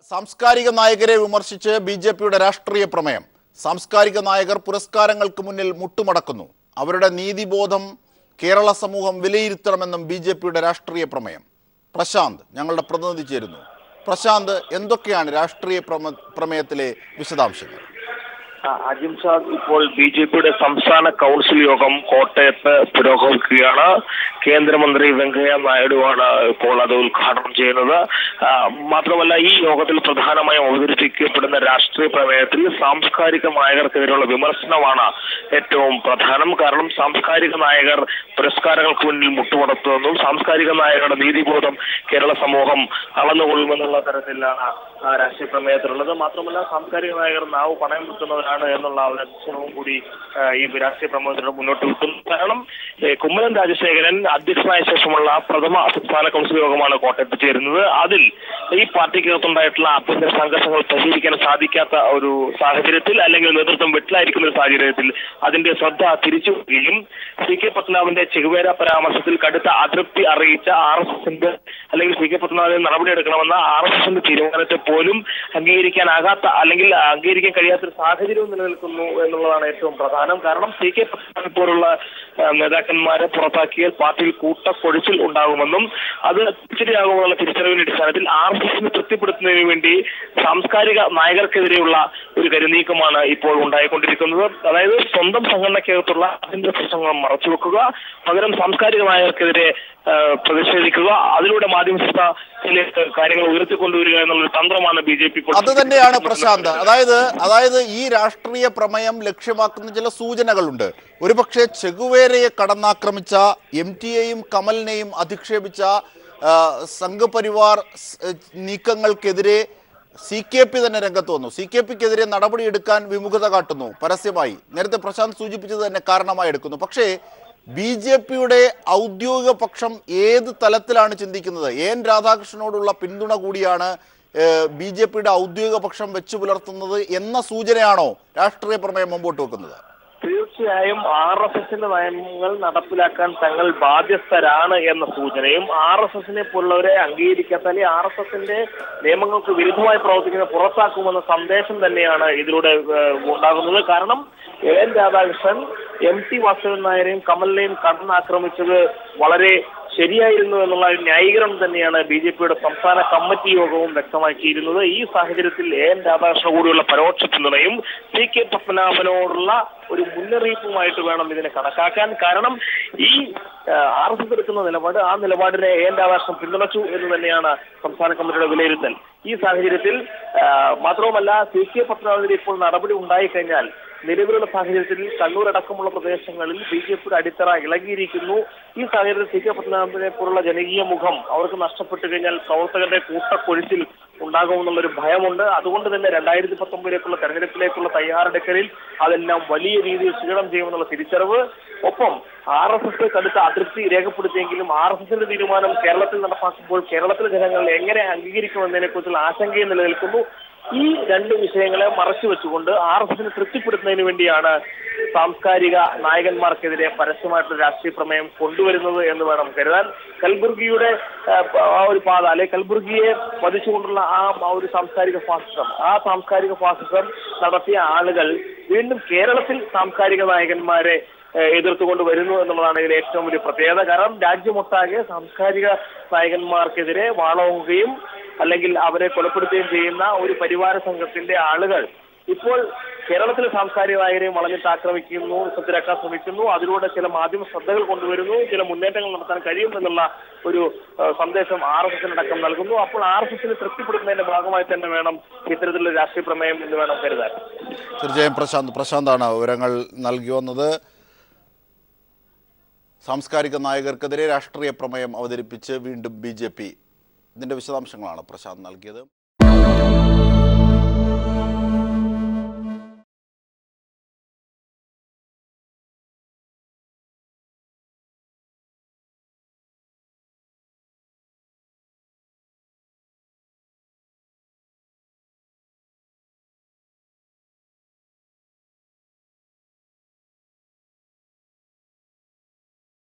സാംസ്കാരിക നായകരെ വിമർശിച്ച് ബി.ജെ.പിയുടെ രാഷ്ട്രീയ പ്രമേയം. സാംസ്കാരിക നായകർ പുരസ്കാരങ്ങൾക്ക് മുന്നിൽ മുട്ടുമടക്കുന്നു. അവരുടെ നീതിബോധം കേരള സമൂഹം വിലയിരുത്തണമെന്നും ബി.ജെ.പിയുടെ രാഷ്ട്രീയ പ്രമേയം. പ്രശാന്ത് ഞങ്ങളുടെ പ്രതിനിധി ചേരുന്നു. പ്രശാന്ത്, എന്തൊക്കെയാണ് രാഷ്ട്രീയ പ്രമേയത്തിലെ വിശദാംശങ്ങൾ? അജിംഷാദ്, ഇപ്പോൾ ബി.ജെ.പിയുടെ സംസ്ഥാന കൗൺസിൽ യോഗം കോട്ടയത്ത് പുരോഗമിക്കുകയാണ്. കേന്ദ്രമന്ത്രി വെങ്കയ്യ നായിഡുവാണ് ഇപ്പോൾ അത് ഉദ്ഘാടനം ചെയ്യുന്നത്. മാത്രമല്ല, ഈ യോഗത്തിൽ പ്രധാനമായും അവതരിപ്പിക്കപ്പെടുന്ന രാഷ്ട്രീയ പ്രമേയത്തിൽ സാംസ്കാരിക നായകർക്കെതിരെയുള്ള വിമർശനമാണ് ഏറ്റവും പ്രധാനം. കാരണം സാംസ്കാരിക നായകർ പുരസ്കാരങ്ങൾക്ക് മുന്നിൽ മുട്ടുമടത്തുമെന്നും സാംസ്കാരിക നായകരുടെ നീതിബോധം കേരള സമൂഹം അളന്നുകൊള്ളുമെന്നുള്ള തരത്തിലാണ് രാഷ്ട്രീയ പ്രമേയത്തിലുള്ളത്. മാത്രമല്ല, സാംസ്കാരിക നായകർ നാവ് പണയം വെക്കുന്നവരാണ് എന്നുള്ള ഒരു അധിക്ഷേപവും കൂടി ഈ രാഷ്ട്രീയ പ്രമേയത്തിലൂടെ മുന്നോട്ട് വെക്കുന്നു. കാരണം കുമ്മനം രാജശേഖരൻ അധ്യക്ഷനായ ശേഷമുള്ള പ്രഥമ സംസ്ഥാന കൗൺസിൽ യോഗമാണ് കോട്ടയത്ത് ചേരുന്നത്. അതിൽ ഈ പാർട്ടിക്കകത്തുണ്ടായിട്ടുള്ള ആഭ്യന്തര സംഘർഷങ്ങൾ പരിഹരിക്കാൻ സാധിക്കാത്ത ഒരു സാഹചര്യത്തിൽ, അല്ലെങ്കിൽ നേതൃത്വം വെട്ടിലായിരിക്കുന്ന ഒരു സാഹചര്യത്തിൽ അതിന്റെ ശ്രദ്ധ തിരിച്ചുവിടുകയും സി കെ പത്മനാഭന്റെ ചെഗുവേര പരാമർശത്തിൽ കടുത്ത അതൃപ്തി അറിയിച്ച RSSന്റെ അല്ലെങ്കിൽ സി കെ പത്മനാഭനെ നടപടിയെടുക്കണമെന്ന RSSന്റെ തീരുമാനത്തെ പോലും അംഗീകരിക്കാനാകാത്ത അല്ലെങ്കിൽ അംഗീകരിക്കാൻ കഴിയാത്തൊരു സാഹചര്യവും നിലനിൽക്കുന്നു എന്നുള്ളതാണ് ഏറ്റവും പ്രധാനം. കാരണം സി കെ പത്മനാഭനെ പോലുള്ള നേതാക്കന്മാരെ പുറത്താക്കിയാൽ പാർട്ടിയിൽ കൂട്ടക്കൊഴിച്ചിൽ ഉണ്ടാകുമെന്നും അത് തിരിച്ചടിയാകുമെന്നുള്ള തിരിച്ചറിവിന്റെ അടിസ്ഥാനത്തിൽ RSSനെ തൃപ്തിപ്പെടുത്തുന്നതിന് വേണ്ടി സാംസ്കാരിക നായകർക്കെതിരെയുള്ള ഒരു കരുനീക്കമാണ് ഇപ്പോൾ ഉണ്ടായിക്കൊണ്ടിരിക്കുന്നത്. അതായത് സ്വന്തം സംഘടനയ്ക്കകത്തുള്ള അതിന്റെ പ്രശ്നങ്ങൾ മറച്ചുവെക്കുക, പകരം സാംസ്കാരിക നായകർക്കെതിരെ പ്രതിഷേധിക്കുക, അതിലൂടെ മാധ്യമത്തിലേക്ക് കാര്യങ്ങൾ ഉയർത്തിക്കൊണ്ടുവരിക എന്നുള്ളൊരു തന്ത്രമാണ് ബി.ജെ.പി. അത് തന്നെയാണ് പ്രശാന്ത്. അതായത് ഈ രാഷ്ട്രീയ പ്രമേയം ലക്ഷ്യമാക്കുന്ന ചില സൂചനകളുണ്ട്. ഒരുപക്ഷെ ചെഗുവേരയെ കടന്നാക്രമിച്ച MTയെയും കമലിനെയും അധിക്ഷേപിച്ച സംഘപരിവാർ നീക്കങ്ങൾക്കെതിരെ CKP തന്നെ രംഗത്ത് വന്നു. CKPക്കെതിരെ നടപടിയെടുക്കാൻ വിമുഖത കാട്ടുന്നു പരസ്യമായി. നേരത്തെ പ്രശാന്ത് സൂചിപ്പിച്ചത് തന്നെ കാരണമായി എടുക്കുന്നു. പക്ഷേ ബി.ജെ.പിയുടെ ഔദ്യോഗിക പക്ഷം ഏത് തലത്തിലാണ് ചിന്തിക്കുന്നത്? എൻ രാധാകൃഷ്ണനോടുള്ള പിന്തുണ കൂടിയാണ് ബി.ജെ.പിയുടെ ഔദ്യോഗിക പക്ഷം വെച്ചു പുലർത്തുന്നത് എന്ന സൂചനയാണോ രാഷ്ട്രീയ പ്രമേയം മുമ്പോട്ട് വെക്കുന്നത്? തീർച്ചയായും RSSന്റെ നയങ്ങൾ നടപ്പിലാക്കാൻ തങ്ങൾ ബാധ്യസ്ഥരാണ് എന്ന സൂചനയും, RSSനെ പോലുള്ളവരെ അംഗീകരിക്കാത്ത അല്ലെങ്കിൽ RSSന്റെ നിയമങ്ങൾക്ക് വിരുദ്ധമായി പ്രവർത്തിക്കുന്ന പുറത്താക്കുമെന്ന സന്ദേശം തന്നെയാണ് ഇതിലൂടെ ഉണ്ടാകുന്നത്. കാരണം എൻ രാധാകൃഷ്ണൻ MT വാസുദേവൻ നായരെയും കമലിനെയും കടന്നാക്രമിച്ചത് വളരെ ശരിയായിരുന്നു എന്നുള്ള ന്യായീകരണം തന്നെയാണ് ബി.ജെ.പിയുടെ സംസ്ഥാന കമ്മിറ്റി യോഗവും വ്യക്തമാക്കിയിരുന്നത്. ഈ സാഹചര്യത്തിൽ എൻ രാധാകൃഷ്ണൻ കൂടിയുള്ള പരോക്ഷ പിന്തുണയും സി കെ പത്മനാഭനോടുള്ള ഒരു മുന്നറിയിപ്പുമായിട്ട് വേണം ഇതിനെ കണക്കാക്കാൻ. കാരണം ഈ RSS എടുക്കുന്ന നിലപാട്, ആ നിലപാടിനെ എൻ രാധാകൃഷ്ണൻ പിന്തുണച്ചു എന്ന് തന്നെയാണ് സംസ്ഥാന കമ്മിറ്റിയുടെ വിലയിരുത്തൽ. ഈ സാഹചര്യത്തിൽ മാത്രവുമല്ല, സി കെ പത്മനാഭനെതിരെ ഇപ്പോൾ നടപടി ഉണ്ടായിക്കഴിഞ്ഞാൽ നിലവിലുള്ള സാഹചര്യത്തിൽ കണ്ണൂർ അടക്കമുള്ള പ്രദേശങ്ങളിൽ ബി.ജെ.പിയുടെ അടിത്തറ ഇളകിയിരിക്കുന്നു. ഈ സാഹചര്യത്തിൽ സി കെ പത്മനാഭനെ പോലുള്ള ജനകീയ മുഖം അവർക്ക് നഷ്ടപ്പെട്ടു കഴിഞ്ഞാൽ പ്രവർത്തകരുടെ കൂട്ടക്കൊഴിച്ചിൽ ഉണ്ടാകുമെന്നുള്ളൊരു ഭയമുണ്ട്. അതുകൊണ്ട് തന്നെ 2019 തെരഞ്ഞെടുപ്പിലേക്കുള്ള തയ്യാറെടുക്കലിൽ അതെല്ലാം വലിയ രീതിയിൽ ക്ഷീണം ചെയ്യുമെന്നുള്ള തിരിച്ചറിവ്, ഒപ്പം RSS കടുത്ത അതൃപ്തി രേഖപ്പെടുത്തിയെങ്കിലും RSSന്റെ തീരുമാനം കേരളത്തിൽ നടപ്പാക്കുമ്പോൾ കേരളത്തിലെ ജനങ്ങൾ എങ്ങനെ അംഗീകരിക്കുമെന്നതിനെ കുറിച്ചുള്ള ആശങ്കയും നിലനിൽക്കുന്നു. ഈ രണ്ട് വിഷയങ്ങളെ മറച്ചു വെച്ചുകൊണ്ട് RSSനെ തൃപ്തിപ്പെടുത്തുന്നതിന് വേണ്ടിയാണ് സാംസ്കാരിക നായകന്മാർക്കെതിരെ പരസ്യമായിട്ടുള്ള രാഷ്ട്രീയ പ്രമേയം കൊണ്ടുവരുന്നത് എന്ന് വേണം കരുതാൻ. കൽബുർഗിയുടെ ആ ഒരു പാത, അല്ലെ കൽബുർഗിയെ വധിച്ചുകൊണ്ടുള്ള ആ ഒരു സാംസ്കാരിക ഫാസിസം നടത്തിയ ആളുകൾ വീണ്ടും കേരളത്തിൽ സാംസ്കാരിക നായകന്മാരെ എതിർത്തുകൊണ്ട് വരുന്നു എന്നുള്ളതാണ് ഇതിൽ ഏറ്റവും വലിയ പ്രത്യേകത. കാരണം രാജ്യമൊട്ടാകെ സാംസ്കാരിക നായകന്മാർക്കെതിരെ വാളോങ്ങുകയും അല്ലെങ്കിൽ അവരെ കൊലപ്പെടുത്തുകയും ചെയ്യുന്ന ഒരു പരിവാര സംഘത്തിന്റെ ആളുകൾ ഇപ്പോൾ കേരളത്തിലെ സാംസ്കാരിക നായകരെയും വളഞ്ഞിട്ട് ആക്രമിക്കുന്നു, സത്യരാക്കാൻ ശ്രമിക്കുന്നു. അതിലൂടെ ചില മാധ്യമ ശ്രദ്ധകൾ കൊണ്ടുവരുന്നു, ചില മുന്നേറ്റങ്ങൾ നടത്താൻ കഴിയുമെന്നുള്ള ഒരു സന്ദേശം RSSനടക്കം നൽകുന്നു. അപ്പോൾ RSSനെ തൃപ്തിപ്പെടുത്തുന്നതിന്റെ ഭാഗമായി തന്നെ വേണം ഇത്തരത്തിലുള്ള രാഷ്ട്രീയ പ്രമേയം എന്ന് വേണം കരുതാൻ. തീർച്ചയായും പ്രശാന്താണ് വിവരങ്ങൾ നൽകി വന്നത്. സാംസ്കാരിക നായകർക്കെതിരെ രാഷ്ട്രീയ പ്രമേയം അവതരിപ്പിച്ച് വീണ്ടും ബി.ജെ.പി. ഇതിൻ്റെ വിശദാംശങ്ങളാണ് പ്രശാന്ത് നൽകിയത്.